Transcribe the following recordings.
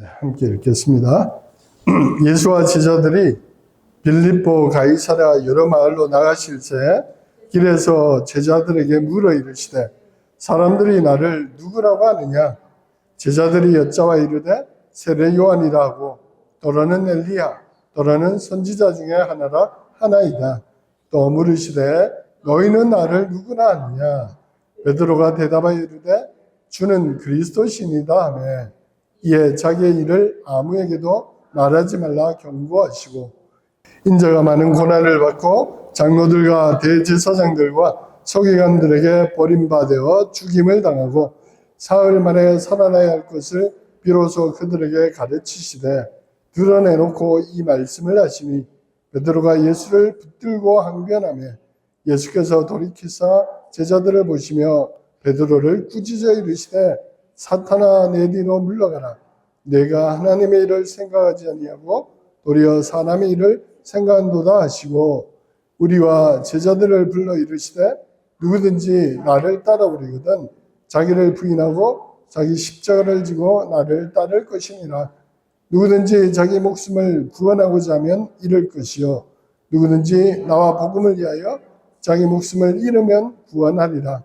함께 읽겠습니다. 예수와 제자들이 빌립보 가이사랴 여러 마을로 나가실 때 길에서 제자들에게 물어 이르시되 사람들이 나를 누구라고 하느냐? 제자들이 여짜와 이르되 세례 요한이라 하고 또라는 엘리야 또라는 선지자 중에 하나이다. 또 물으시되 너희는 나를 누구라 하느냐? 베드로가 대답하여 이르되 주는 그리스도시니이다 하매 이에 자기의 일을 아무에게도 말하지 말라 경고하시고 인자가 많은 고난을 받고 장로들과 대제사장들과 서기관들에게 버림받아 죽임을 당하고 사흘 만에 살아나야 할 것을 비로소 그들에게 가르치시되 드러내놓고 이 말씀을 하시니 베드로가 예수를 붙들고 항변하며 예수께서 돌이키사 제자들을 보시며 베드로를 꾸짖어 이르시되 사탄아 내 뒤로 물러가라. 내가 하나님의 일을 생각하지 아니하고 도리어 사람의 일을 생각한도다 하시고 우리와 제자들을 불러 이르시되 누구든지 나를 따라오려거든 자기를 부인하고 자기 십자가를 지고 나를 따를 것이니라. 누구든지 자기 목숨을 구원하고자 하면 잃을 것이요 누구든지 나와 복음을 위하여 자기 목숨을 잃으면 구원하리라.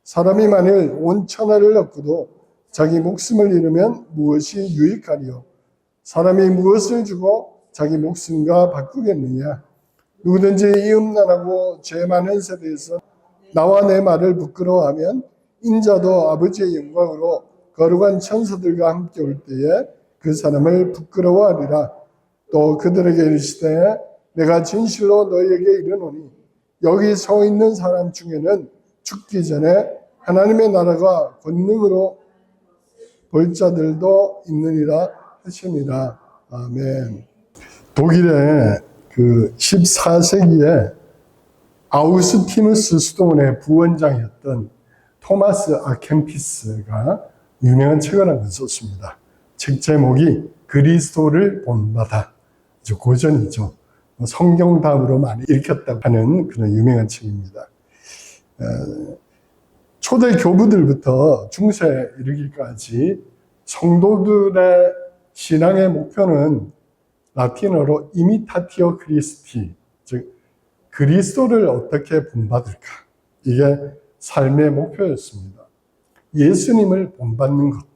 사람이 만일 온 천하를 얻고도 자기 목숨을 잃으면 무엇이 유익하리요? 사람이 무엇을 주고 자기 목숨과 바꾸겠느냐? 누구든지 이 음란하고 죄 많은 세대에서 나와 내 말을 부끄러워하면 인자도 아버지의 영광으로 거룩한 천사들과 함께 올 때에 그 사람을 부끄러워하리라. 또 그들에게 이르시되 내가 진실로 너희에게 이르노니 여기 서 있는 사람 중에는 죽기 전에 하나님의 나라가 권능으로 볼 자들도 있느니라 하시니라. 아멘. 독일의 그 14세기에 아우스티누스 수도원의 부원장이었던 토마스 아켄피스가 유명한 책을 한 권 썼습니다. 책 제목이 그리스도를 본받아. 아주 고전이죠. 성경 다음으로 많이 읽혔다고 하는 그런 유명한 책입니다. 초대 교부들부터 중세 이르기까지 성도들의 신앙의 목표는 라틴어로 이미타티오 크리스티, 즉 그리스도를 어떻게 본받을까? 이게 삶의 목표였습니다. 예수님을 본받는 것,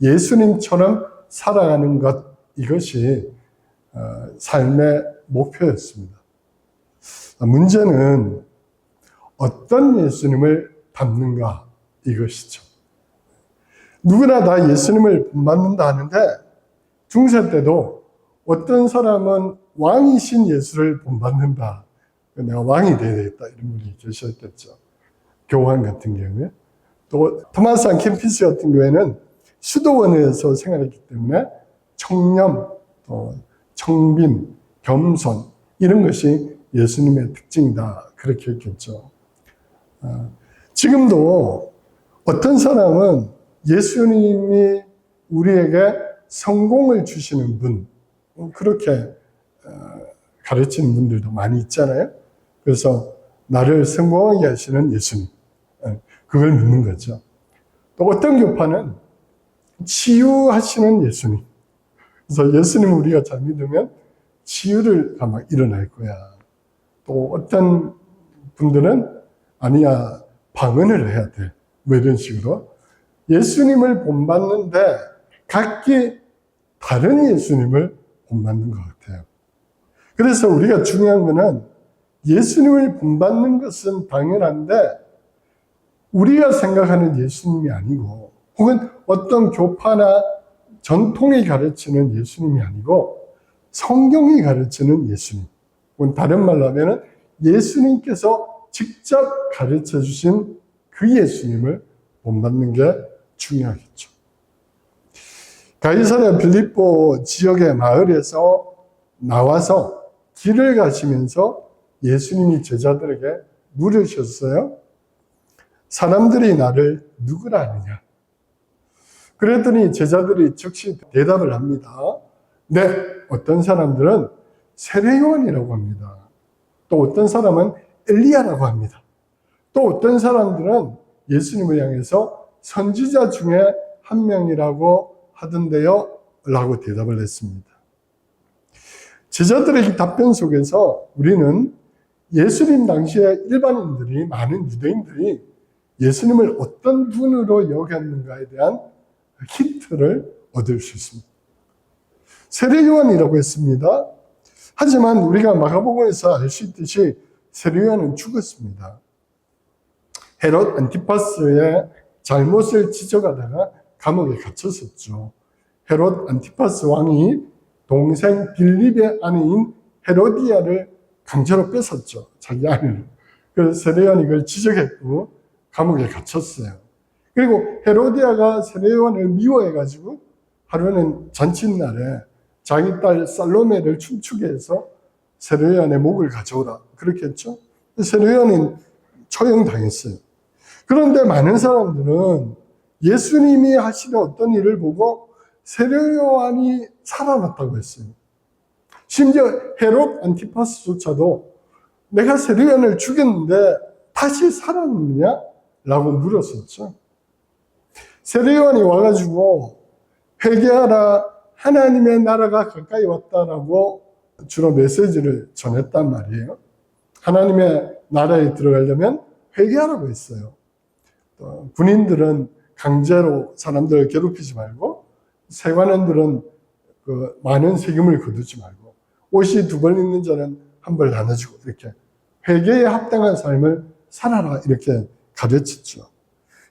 예수님처럼 살아가는 것, 이것이 삶의 목표였습니다. 문제는 어떤 예수님을 닮는가 이것이죠. 누구나 다 예수님을 본받는다 하는데 중세 때도 어떤 사람은 왕이신 예수를 본받는다. 내가 왕이 되어야 되겠다 이런 분이 계셨겠죠. 교황 같은 경우에. 또 토마스 아켄피스 같은 경우에는 수도원에서 생활했기 때문에 청렴, 청빈, 겸손 이런 것이 예수님의 특징이다. 그렇게 했겠죠. 지금도 어떤 사람은 예수님이 우리에게 성공을 주시는 분, 그렇게 가르치는 분들도 많이 있잖아요. 그래서 나를 성공하게 하시는 예수님, 그걸 믿는 거죠. 또 어떤 교파는 치유하시는 예수님. 그래서 예수님 우리가 잘 믿으면 치유를 아마 일어날 거야. 또 어떤 분들은 아니야, 방언을 해야 돼. 뭐 이런 식으로. 예수님을 본받는데 각기 다른 예수님을 본받는 것 같아요. 그래서 우리가 중요한 거는 예수님을 본받는 것은 당연한데 우리가 생각하는 예수님이 아니고 혹은 어떤 교파나 전통이 가르치는 예수님이 아니고 성경이 가르치는 예수님. 혹은 다른 말로 하면 예수님께서 직접 가르쳐 주신 그 예수님을 본받는 게 중요하겠죠. 가이사랴 빌립보 지역의 마을에서 나와서 길을 가시면서 예수님이 제자들에게 물으셨어요. 사람들이 나를 누구라 하느냐? 그랬더니 제자들이 즉시 대답을 합니다. 네, 어떤 사람들은 세례 요한이라고 합니다. 또 어떤 사람은 엘리야라고 합니다. 또 어떤 사람들은 예수님을 향해서 선지자 중에 한 명이라고 하던데요. 라고 대답을 했습니다. 제자들의 이 답변 속에서 우리는 예수님 당시에 일반인들이, 많은 유대인들이 예수님을 어떤 분으로 여겼는가에 대한 힌트를 얻을 수 있습니다. 세례 요한이라고 했습니다. 하지만 우리가 마가복음에서 알 수 있듯이 세례 요한은 죽었습니다. 헤롯 안티파스의 잘못을 지적하다가 감옥에 갇혔었죠. 헤롯 안티파스 왕이 동생 빌립의 아내인 헤로디아를 강제로 뺏었죠. 자기 아내를. 그래서 세례 요한이 그걸 지적했고 감옥에 갇혔어요. 그리고 헤로디아가 세례 요한을 미워해가지고 하루는 잔칫날에 자기 딸 살로메를 춤추게 해서 세례 요한의 목을 가져오라 그렇게 했죠. 세례 요한은 처형당했어요. 그런데 많은 사람들은 예수님이 하시는 어떤 일을 보고 세례 요한이 살아났다고 했어요. 심지어 헤롯 안티파스조차도 내가 세례 요한을 죽였는데 다시 살아났느냐? 라고 물었었죠. 세례 요한이 와가지고 회개하라, 하나님의 나라가 가까이 왔다라고 주로 메시지를 전했단 말이에요. 하나님의 나라에 들어가려면 회개하라고 했어요. 군인들은 강제로 사람들을 괴롭히지 말고, 세관원들은 그 많은 세금을 거두지 말고, 옷이 2벌 있는 자는 1벌 나눠주고, 이렇게 회개에 합당한 삶을 살아라 이렇게 가르쳤죠.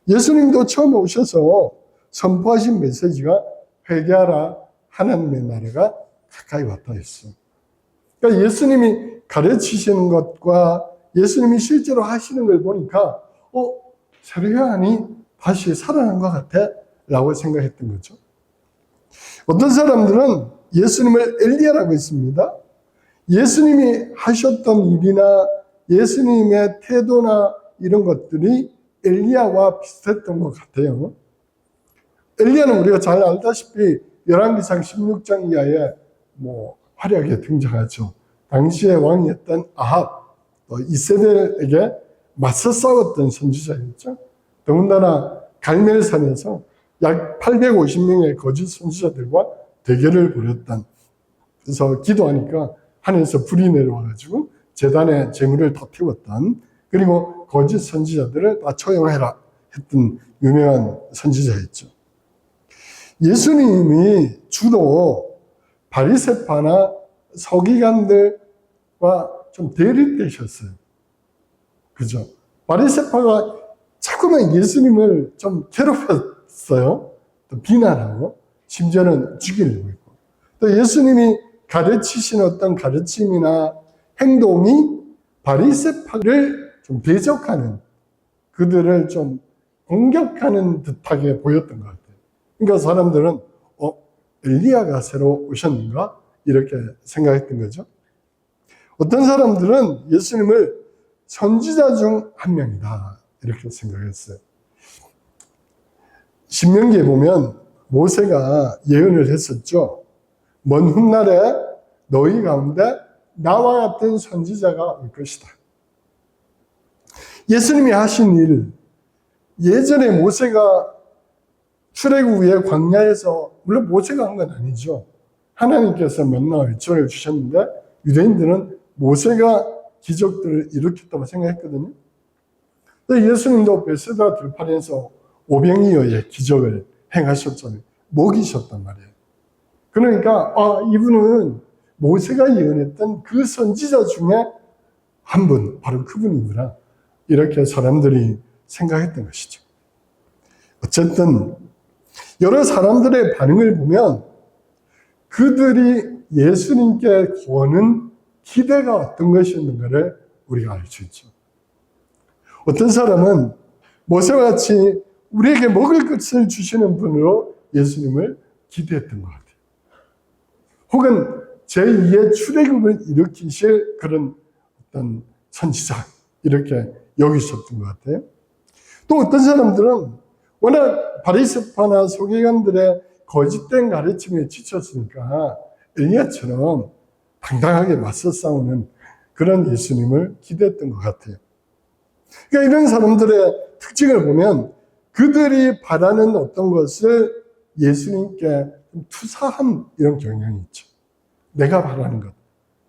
예수님도 처음에 오셔서 선포하신 메시지가 회개하라, 하나님의 나라가 가까이 왔다 했어요. 그러니까 예수님이 가르치시는 것과 예수님이 실제로 하시는 걸 보니까 세례 요한이 다시 살아난 것 같아 라고 생각했던 거죠. 어떤 사람들은 예수님을 엘리야라고 했습니다. 예수님이 하셨던 일이나 예수님의 태도나 이런 것들이 엘리야와 비슷했던 것 같아요. 엘리야는 우리가 잘 알다시피 열왕기상 16장 이하에 화려하게 등장하죠. 당시의 왕이었던 아합, 이세벨에게 맞서 싸웠던 선지자였죠. 더군다나 갈멜산에서 약 850명의 거짓 선지자들과 대결을 벌였던, 그래서 기도하니까 하늘에서 불이 내려와가지고 제단에 재물을 다 태웠던, 그리고 거짓 선지자들을 다 처형해라 했던 유명한 선지자였죠. 예수님이 주로 바리새파나 서기관들과 좀 대립되셨어요. 그죠? 바리새파가 자꾸만 예수님을 좀 괴롭혔어요. 또 비난하고, 심지어는 죽이려고 했고. 또 예수님이 가르치신 어떤 가르침이나 행동이 바리새파를 좀 대적하는, 그들을 좀 공격하는 듯하게 보였던 것 같아요. 그러니까 사람들은 엘리야가 새로 오셨는가? 이렇게 생각했던 거죠. 어떤 사람들은 예수님을 선지자 중 한 명이다 이렇게 생각했어요. 신명기에 보면 모세가 예언을 했었죠. 먼 훗날에 너희 가운데 나와 같은 선지자가 올 것이다. 예수님이 하신 일, 예전에 모세가 출애굽 후에 광야에서, 물론 모세가 한 건 아니죠. 하나님께서 맨나 외초를 주셨는데 유대인들은 모세가 기적들을 일으켰다고 생각했거든요. 근데 예수님도 베세다 들판에서 오병이어의 기적을 행하셨잖아요. 먹이셨단 말이에요. 그러니까 이분은 모세가 예언했던 그 선지자 중에 한 분, 바로 그분이구나, 이렇게 사람들이 생각했던 것이죠. 어쨌든 여러 사람들의 반응을 보면 그들이 예수님께 거는 기대가 어떤 것이었는가를 우리가 알 수 있죠. 어떤 사람은 모세와 같이 우리에게 먹을 것을 주시는 분으로 예수님을 기대했던 것 같아요. 혹은 제2의 출애굽을 일으키실 그런 어떤 선지자, 이렇게 여기셨던 것 같아요. 또 어떤 사람들은 워낙 바리새파나 서기관들의 거짓된 가르침에 지쳤으니까 엘리야처럼 당당하게 맞서 싸우는 그런 예수님을 기대했던 것 같아요. 그러니까 이런 사람들의 특징을 보면 그들이 바라는 어떤 것을 예수님께 투사함 이런 경향이 있죠. 내가 바라는 것,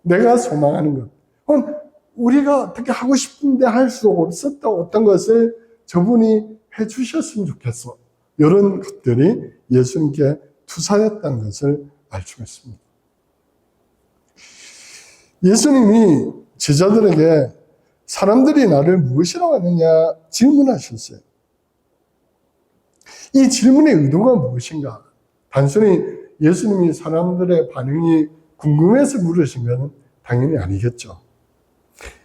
내가 소망하는 것, 혹은 우리가 어떻게 하고 싶은데 할 수 없었던 어떤 것을 저분이 해주셨으면 좋겠어. 이런 것들이 예수님께 투사였다는 것을 알 수가 있습니다. 예수님이 제자들에게 사람들이 나를 무엇이라고 하느냐 질문하셨어요. 이 질문의 의도가 무엇인가? 단순히 예수님이 사람들의 반응이 궁금해서 물으신 것은 당연히 아니겠죠.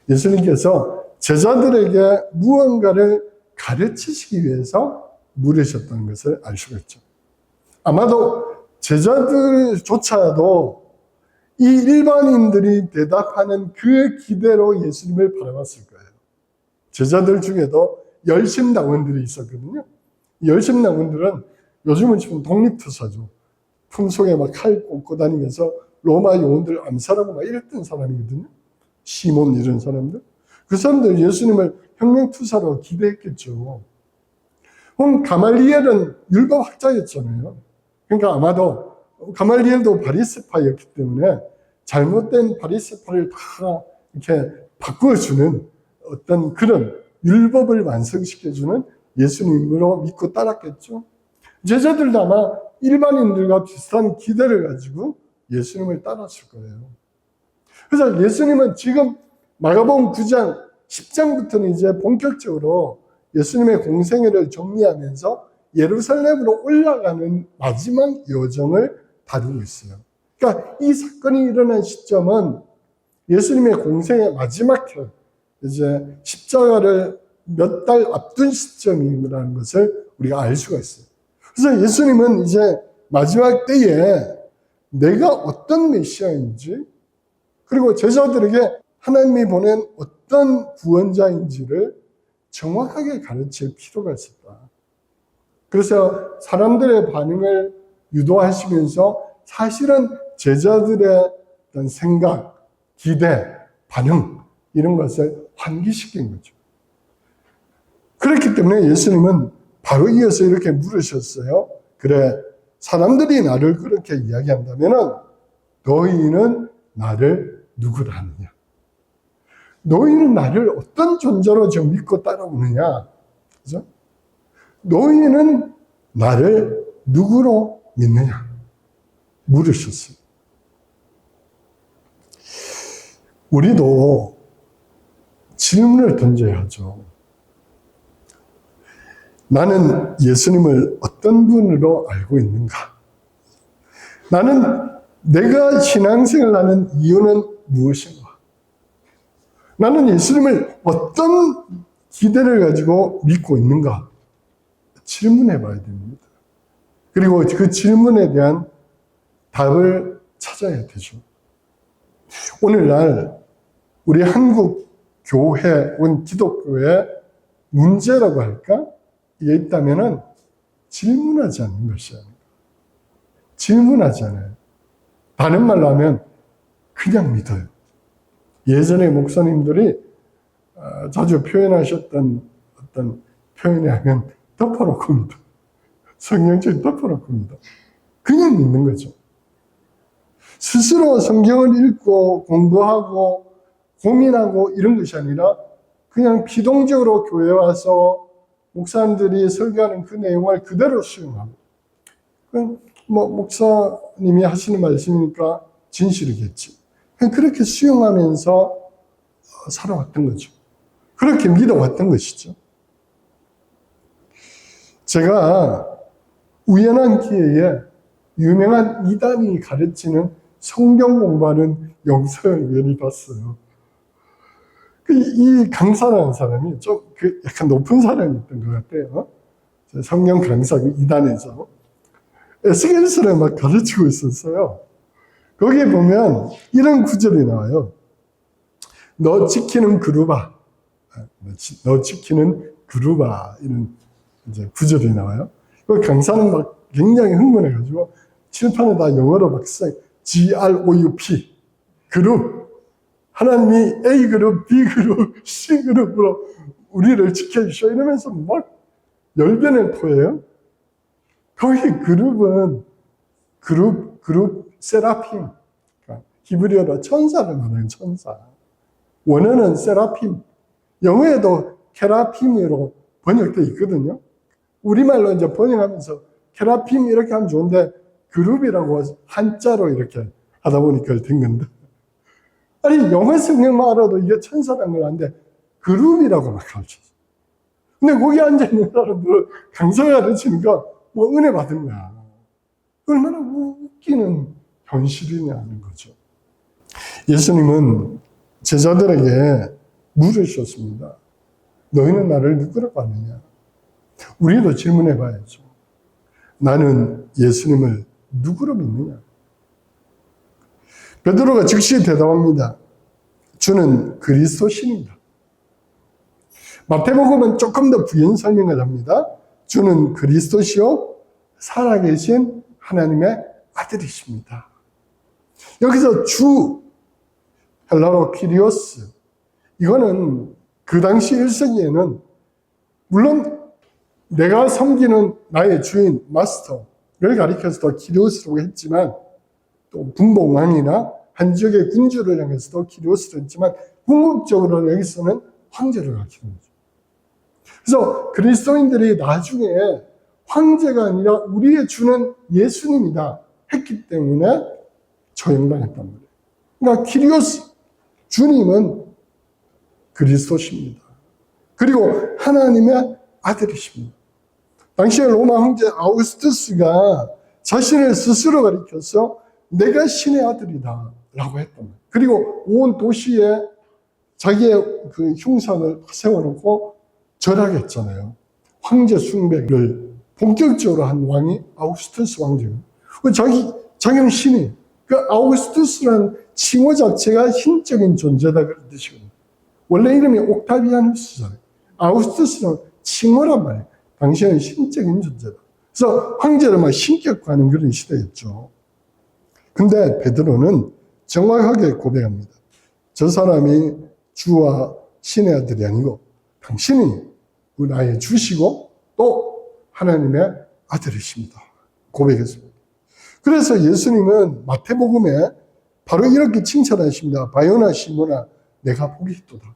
예수님께서 제자들에게 무언가를 가르치시기 위해서 물으셨다는 것을 알 수가 있죠. 아마도 제자들조차도 이 일반인들이 대답하는 그 기대로 예수님을 바라봤을 거예요. 제자들 중에도 열심당원들이 있었거든요. 열심당원들은 요즘은 지금 독립투사죠. 품속에 막 칼 꽂고 다니면서 로마 요원들 암살하고 막 이랬던 사람이거든요. 시몬 이런 사람들. 그 사람들 예수님을 혁명투사로 기대했겠죠. 혹은 가말리엘은 율법학자였잖아요. 그러니까 아마도 가말리엘도 바리새파였기 때문에 잘못된 바리새파를 다 이렇게 바꾸어주는 어떤 그런 율법을 완성시켜주는 예수님으로 믿고 따랐겠죠. 제자들도 아마 일반인들과 비슷한 기대를 가지고 예수님을 따랐을 거예요. 그래서 예수님은 지금 마가복음 9장, 10장부터는 이제 본격적으로 예수님의 공생애를 정리하면서 예루살렘으로 올라가는 마지막 여정을 다루고 있어요. 그러니까 이 사건이 일어난 시점은 예수님의 공생의 마지막 해, 이제 십자가를 몇 달 앞둔 시점이라는 것을 우리가 알 수가 있어요. 그래서 예수님은 이제 마지막 때에 내가 어떤 메시아인지, 그리고 제자들에게 하나님이 보낸 어떤 구원자인지를 정확하게 가르칠 필요가 있었다. 그래서 사람들의 반응을 유도하시면서 사실은 제자들의 어떤 생각, 기대, 반응 이런 것을 환기시킨 거죠. 그렇기 때문에 예수님은 바로 이어서 이렇게 물으셨어요. 그래, 사람들이 나를 그렇게 이야기한다면 너희는 나를 누구라 하느냐? 너희는 나를 어떤 존재로 지금 믿고 따라오느냐? 그죠? 너희는 나를 누구로 믿느냐? 물으셨어요. 우리도 질문을 던져야 하죠. 나는 예수님을 어떤 분으로 알고 있는가? 나는 내가 신앙생활을 하는 이유는 무엇인가? 나는 예수님을 어떤 기대를 가지고 믿고 있는가? 질문해 봐야 됩니다. 그리고 그 질문에 대한 답을 찾아야 되죠. 오늘날 우리 한국 교회 혹은 기독교의 문제라고 할까? 이게 있다면은 질문하지 않는 것이 아닌가. 질문하지 않아요. 다른 말로 하면 그냥 믿어요. 예전에 목사님들이 자주 표현하셨던 어떤 표현에 하면 덮어놓고 믿어. 성경책 덮어놓고 믿어. 그냥 믿는 거죠. 스스로 성경을 읽고 공부하고 고민하고 이런 것이 아니라 그냥 비동적으로 교회 와서 목사님들이 설교하는 그 내용을 그대로 수용하고, 뭐 목사님이 하시는 말씀이니까 진실이겠지. 그렇게 수용하면서 살아왔던 거죠. 그렇게 믿어왔던 것이죠. 제가 우연한 기회에 유명한 이단이 가르치는 성경 공부하는 영상을 우연히 봤어요. 이 강사라는 사람이 좀 약간 높은 사람이었던 것 같아요. 성경 강사 이단에서 에스겔서를 막 가르치고 있었어요. 거기에 보면 이런 구절이 나와요. 너 지키는 그루바, 너 지키는 그루바 이런 이제 구절이 나와요. 그 강사는 막 굉장히 흥분해가지고 칠판에 다 영어로 막 써요. GROUP 그룹. 하나님이 A그룹, B그룹, C그룹으로 우리를 지켜주셔 이러면서 막 열변을 토해요. 거기 그룹은 그룹 세라핌. 그러니까 히브리어로 천사를 말하는 천사. 원어는 세라핌. 영어에도 케라핌으로 번역되어 있거든요. 우리말로 이제 번역하면서 케라핌 이렇게 하면 좋은데 그룹이라고 한자로 이렇게 하다 보니까 된 건데. 아니, 영어 성경만 알아도 이게 천사라는 걸 아는데 그룹이라고 막 가르쳤어. 근데 거기 앉아있는 사람들은 강사가 가르치니까 뭐 은혜 받은 거야. 얼마나 웃기는 현실이냐는 거죠. 예수님은 제자들에게 물으셨습니다. 너희는 나를 누구라고 하느냐? 우리도 질문해 봐야죠. 나는 예수님을 누구로 믿느냐? 베드로가 즉시 대답합니다. 주는 그리스도십니다. 마태복음은 조금 더 부연 설명을 합니다. 주는 그리스도시요 살아계신 하나님의 아들이십니다. 여기서 주, 헬라로 키리오스, 이거는 그 당시 1세기에는 물론 내가 섬기는 나의 주인, 마스터를 가리켜서도 키리오스라고 했지만 또 분봉왕이나 한 지역의 군주를 향해서도 키리오스를 했지만 궁극적으로 여기서는 황제를 가리키는 거죠. 그래서 그리스도인들이 나중에 황제가 아니라 우리의 주는 예수님이다 했기 때문에 처형당했단 말이에요. 그러니까 키리오스, 주님은 그리스도십니다. 그리고 하나님의 아들이십니다. 당시에 로마 황제 아우구스투스가 자신을 스스로 가리켜서 내가 신의 아들이다 라고 했단 말이에요. 그리고 온 도시에 자기의 그 흉상을 세워놓고 절하겠잖아요. 황제 숭배를 본격적으로 한 왕이 아우구스투스 왕제예요. 자기는 신이에요. 그 아우구스투스라는 칭호 자체가 신적인 존재다 그런 뜻이거든요. 원래 이름이 옥타비아누스잖아요. 아우구스투스는 칭호란 말이에요. 당시에는 신적인 존재다. 그래서 황제를 막 신격화하는 그런 시대였죠. 근데 베드로는 정확하게 고백합니다. 저 사람이 주와 신의 아들이 아니고 당신이 나의 주시고 또 하나님의 아들이십니다. 고백했습니다. 그래서 예수님은 마태복음에 바로 이렇게 칭찬하십니다. 바요나 시몬아 내가 복이 있도다.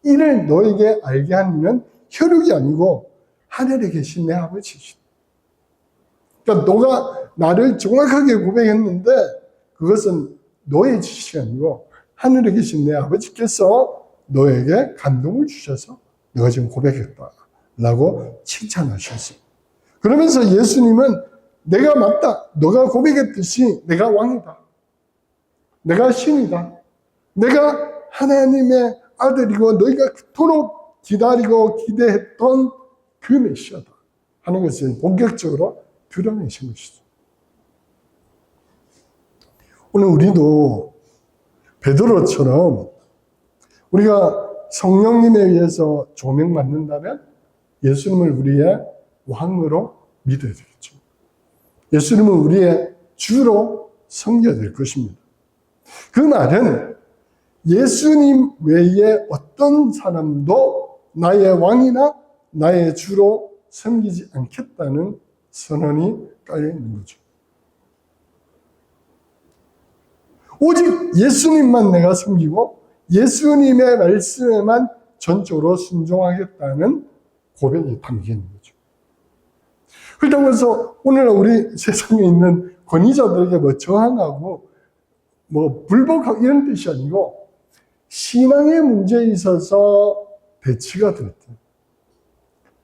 이를 너에게 알게 하는 이는 혈육이 아니고 하늘에 계신 내 아버지시다. 그러니까 너가 나를 정확하게 고백했는데 그것은 너의 지식이 아니고 하늘에 계신 내 아버지께서 너에게 감동을 주셔서 너가 지금 고백했다 라고 칭찬하셨어요. 그러면서 예수님은 내가 맞다. 너가 고백했듯이 내가 왕이다. 내가 신이다. 내가 하나님의 아들이고 너희가 그토록 기다리고 기대했던 그 메시아다 하는 것을 본격적으로 드러내신 것이죠. 오늘 우리도 베드로처럼 우리가 성령님에 의해서 조명받는다면 예수님을 우리의 왕으로 믿어야 되겠죠. 예수님은 우리의 주로 섬겨야 될 것입니다. 그 말은 예수님 외에 어떤 사람도 나의 왕이나 나의 주로 섬기지 않겠다는 선언이 깔려 있는 거죠. 오직 예수님만 내가 섬기고 예수님의 말씀에만 전적으로 순종하겠다는 고백이 담겨 있는 거죠. 그렇다고 해서 오늘날 우리 세상에 있는 권위자들에게 뭐 저항하고 뭐 불복하고 이런 뜻이 아니고 신앙의 문제에 있어서 배치가 될 때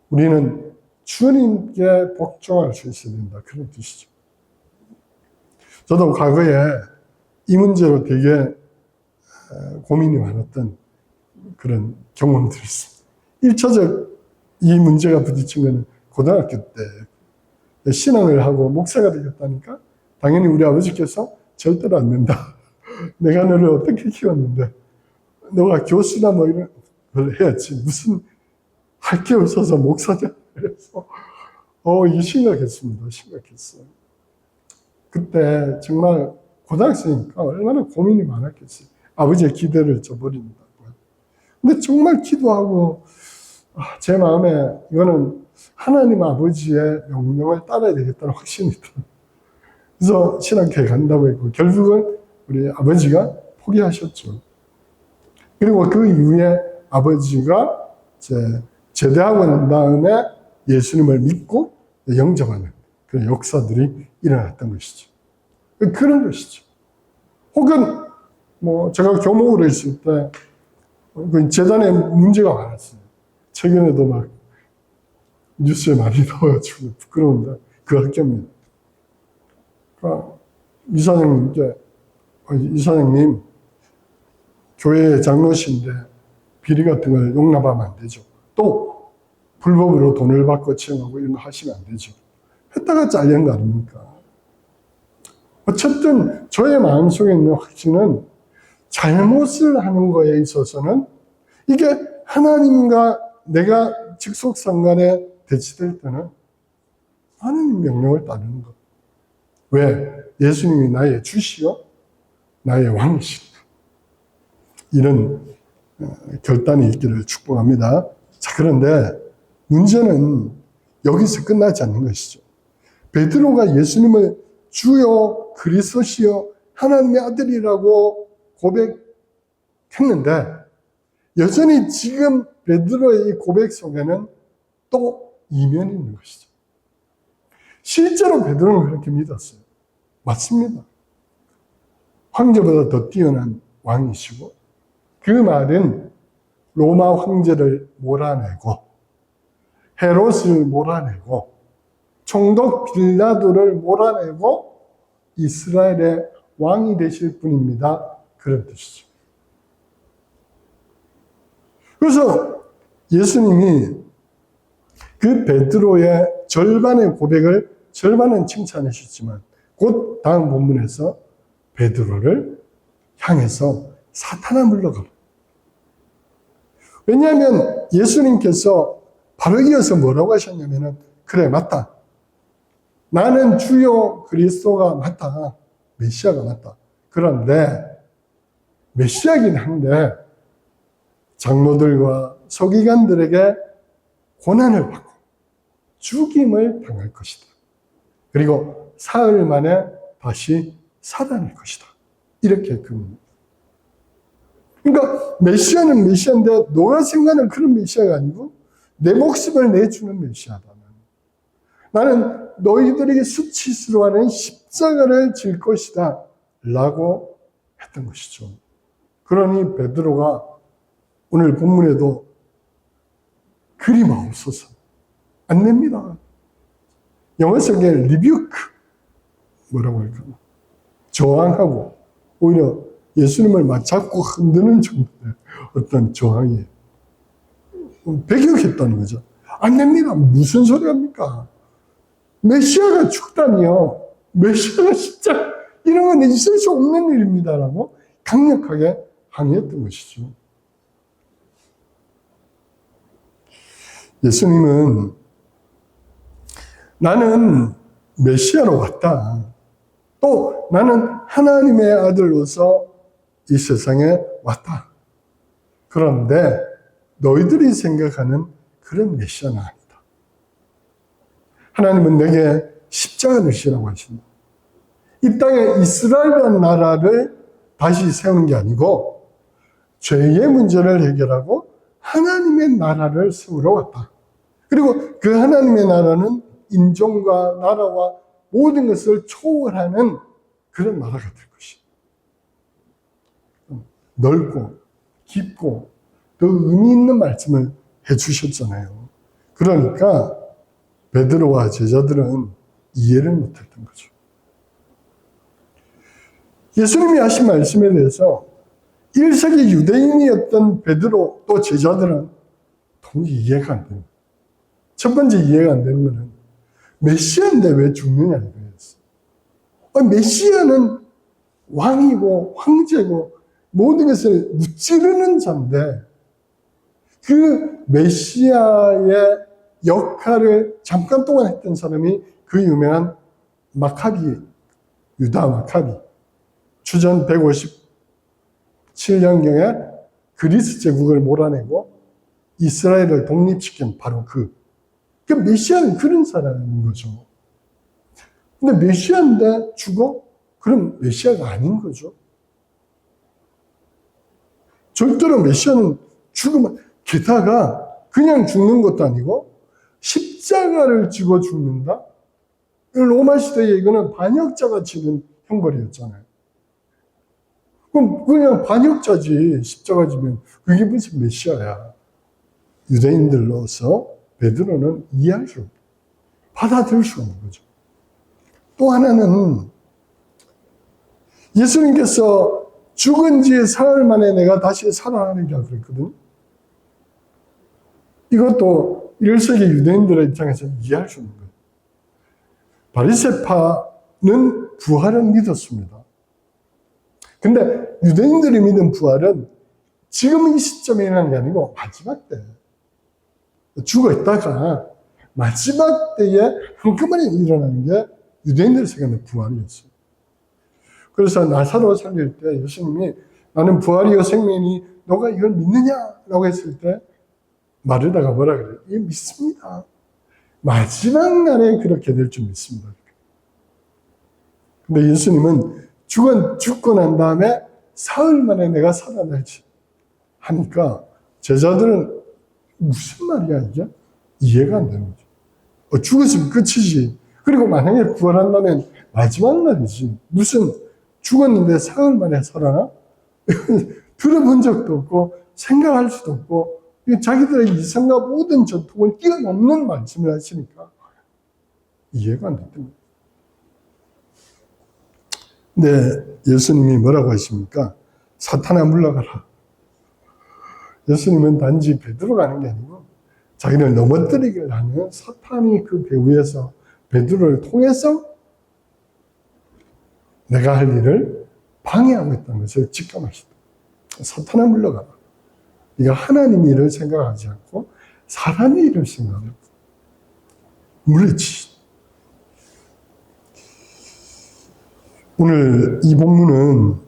우리는 주님께 복종할 수 있어야 된다. 그런 뜻이죠. 저도 과거에 이 문제로 되게 고민이 많았던 그런 경험들이 있습니다. 1차적 이 문제가 부딪힌 것은 고등학교 때 신앙을 하고 목사가 되겠다니까 당연히 우리 아버지께서 절대로 안 된다. 내가 너를 어떻게 키웠는데 너가 교수나 뭐 이런 걸 해야지 무슨 할 게 없어서 목사냐. 그래서 이게 심각했습니다. 심각했어요. 그때 정말 고등학생이니까 얼마나 고민이 많았겠어요. 아버지의 기대를 저버린다고. 근데 정말 기도하고 제 마음에 이거는 하나님 아버지의 명령을 따라야 되겠다는 확신이 들어요. 그래서 신학교에 간다고 했고, 결국은 우리 아버지가 포기하셨죠. 그리고 그 이후에 아버지가 제대하고 난 다음에 예수님을 믿고 영접하는 그런 역사들이 일어났던 것이죠. 그런 것이죠. 혹은 제가 교목으로 있을 때 그 재단에 문제가 많았어요. 최근에도 막 뉴스에 많이 나와가지고 부끄러운데 그 학교입니다. 그러니까 이사장님 교회 장로신데 비리 같은 걸 용납하면 안 되죠. 또 불법으로 돈을 받고 채용하고 이런 거 하시면 안 되죠. 했다가 잘린 거 아닙니까? 어쨌든 저의 마음속에 있는 확신은 잘못을 하는 거에 있어서는 이게 하나님과 내가 직속상간에 대치될 때는 하나님 명령을 따르는 것. 왜? 예수님이 나의 주시요 나의 왕이십니다. 이런 결단이 있기를 축복합니다. 자, 그런데 문제는 여기서 끝나지 않는 것이죠. 베드로가 예수님을 주요 그리스도시요 하나님의 아들이라고 고백했는데 여전히 지금 베드로의 이 고백 속에는 또 이면이 있는 것이죠. 실제로 베드로는 그렇게 믿었어요. 맞습니다. 황제보다 더 뛰어난 왕이시고 그 말은 로마 황제를 몰아내고 헤롯을 몰아내고 총독 빌라도를 몰아내고 이스라엘의 왕이 되실 분입니다. 그런 뜻이죠. 그래서 예수님이 그 베드로의 절반의 고백을 절반은 칭찬하셨지만 곧 다음 본문에서 베드로를 향해서 사탄아 물러가라. 왜냐하면 예수님께서 바로 이어서 뭐라고 하셨냐면은 그래 맞다. 나는 주요 그리스도가 맞다. 메시아가 맞다. 그런데 메시아긴 한데 장로들과 서기관들에게 고난을 받고 죽임을 당할 것이다. 그리고 사흘 만에 다시 살아날 것이다. 이렇게 그럽니다. 그러니까 메시아는 메시아인데 너가 생각하는 그런 메시아가 아니고 내 목숨을 내주는 메시아다. 나는 너희들에게 수치스러워하는 십자가를 질 것이다. 라고 했던 것이죠. 그러니 베드로가 오늘 본문에도 그리 마옵소서 안 냅니다. 영어 속에 리뷰크 뭐라고 할까요? 저항하고 오히려 예수님을 맞잡고 흔드는 정도의 어떤 저항이 배격했다는 거죠. 안 냅니다. 무슨 소리 합니까? 메시아가 죽다니요. 메시아가 진짜 이런 건 있을 수 없는 일입니다라고 강력하게 항의했던 것이죠. 예수님은 나는 메시아로 왔다. 또 나는 하나님의 아들로서 이 세상에 왔다. 그런데 너희들이 생각하는 그런 메시아는 아니다. 하나님은 내게 십자가를 지라고 하신다. 이 땅에 이스라엘이라는 나라를 다시 세우는 게 아니고 죄의 문제를 해결하고 하나님의 나라를 세우러 왔다. 그리고 그 하나님의 나라는 인종과 나라와 모든 것을 초월하는 그런 나라가 될 것이다. 넓고 깊고 더 의미 있는 말씀을 해주셨잖아요. 그러니까 베드로와 제자들은 이해를 못했던 거죠. 예수님이 하신 말씀에 대해서 1세기 유대인이었던 베드로 또 제자들은 도무지 이해가 안 됩니다. 첫 번째 이해가 안 되는 것은 메시아인데 왜 죽느냐 이거였어요. 메시아는 왕이고 황제고 모든 것을 무찌르는 자인데 그 메시아의 역할을 잠깐 동안 했던 사람이 그 유명한 마카비, 유다 마카비. 주전 157년경에 그리스 제국을 몰아내고 이스라엘을 독립시킨 바로 그 메시아는 그런 사람인 거죠. 근데 메시아인데 죽어? 그럼 메시아가 아닌 거죠. 절대로 메시아는 죽으면, 게다가 그냥 죽는 것도 아니고 십자가를 지고 죽는다? 로마 시대에 이거는 반역자가 지는 형벌이었잖아요. 그럼 그냥 반역자지, 십자가 지면. 그게 무슨 메시아야. 유대인들로서 베드로는 이해할 수 없고 받아들일 수 없는 거죠. 또 하나는 예수님께서 죽은 지 사흘 만에 내가 다시 살아나리라 그랬거든. 이것도 1세기 유대인들의 입장에서 이해할 수 없는 거예요. 바리새파는 부활을 믿었습니다. 근데 유대인들이 믿은 부활은 지금 이 시점에 일어나는 게 아니고 마지막 때 죽어 있다가 마지막 때에 한꺼번에 일어나는 게 유대인들의 생각의 부활이었어요. 그래서 나사로 살릴 때 예수님이 나는 부활이요 생명이니 너가 이걸 믿느냐라고 했을 때 마르다가 뭐라 그래요? 예, 믿습니다. 마지막 날에 그렇게 될 줄 믿습니다. 근데 예수님은 죽고 난 다음에 사흘 만에 내가 살아날지 하니까 제자들은 무슨 말이야 이게? 이해가 안 되는 거죠. 죽었으면 끝이지. 그리고 만약에 부활한다면 마지막 날이지. 무슨 죽었는데 사흘 만에 살아나? 들어본 적도 없고 생각할 수도 없고 자기들의 이성과 모든 전통을 뛰어넘는 말씀을 하시니까 이해가 안 됐던 거예요. 근데 예수님이 뭐라고 하십니까? 사탄아 물러가라. 예수님은 단지 베드로가 하는 게 아니고 자기를 넘어뜨리게 하는 사탄이 그 배후에서 베드로를 통해서 내가 할 일을 방해하고 있다는 것을 직감하시다. 사탄아 물러가라. 네가 하나님 일을 생각하지 않고 사람의 일을 생각하고 물리치시. 오늘 이 본문은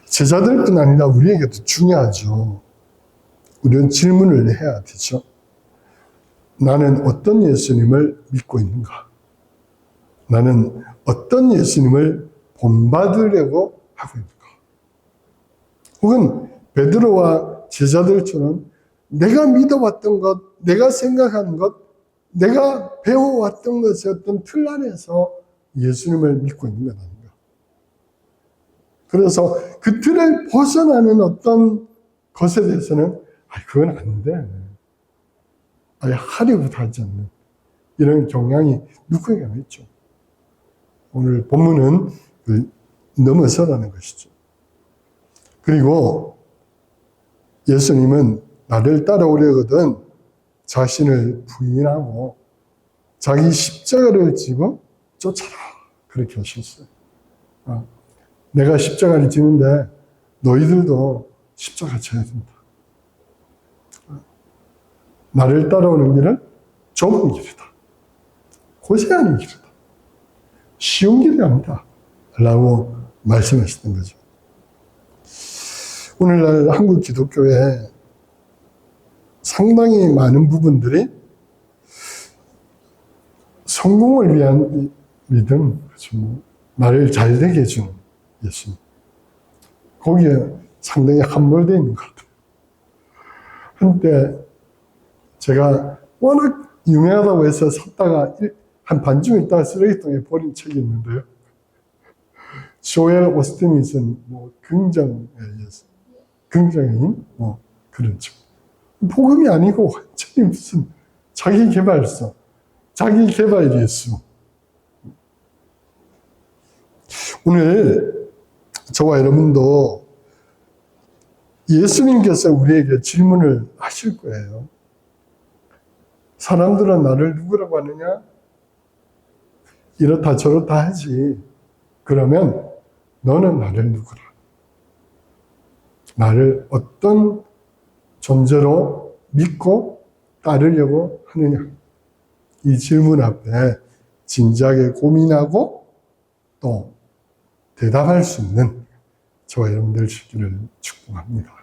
제자들뿐 아니라 우리에게도 중요하죠. 우리는 질문을 해야 되죠. 나는 어떤 예수님을 믿고 있는가? 나는 어떤 예수님을 본받으려고 하고 있는가? 혹은 베드로와 제자들처럼 내가 믿어왔던 것, 내가 생각하는 것, 내가 배워왔던 것의 어떤 틀 안에서 예수님을 믿고 있는 것 아닌가? 그래서 그 틀을 벗어나는 어떤 것에 대해서는 그건 안 돼. 하려고 하지 않는 이런 경향이 누구에게나 있죠. 오늘 본문은 넘어서라는 것이죠. 그리고 예수님은 나를 따라오려거든 자신을 부인하고 자기 십자가를 지고 쫓아라. 그렇게 하셨어요. 내가 십자가를 지는데 너희들도 십자가 져야 된다. 나를 따라오는 길은 좁은 길이다. 고생하는 길이다. 쉬운 길이 아니다. 라고 말씀하시는 거죠. 오늘날 한국 기독교에 상당히 많은 부분들이 성공을 위한 믿음, 나를 잘되게 해주는 예수님. 거기에 상당히 함몰되어 있는 것 같아요. 한때 제가 워낙 유명하다고 해서 샀다가 한 반쯤 있다가 쓰레기통에 버린 책이 있는데요. 조엘 오스틴이 쓴 긍정의 힘? 그런 책. 복음이 아니고 완전히 무슨 자기 개발서, 자기 개발 예수. 오늘 저와 여러분도 예수님께서 우리에게 질문을 하실 거예요. 사람들은 나를 누구라고 하느냐? 이렇다 저렇다 하지. 그러면 너는 나를 누구라? 나를 어떤 존재로 믿고 따르려고 하느냐? 이 질문 앞에 진지하게 고민하고 또 대답할 수 있는 저와 여러분들 되시기를 축복합니다.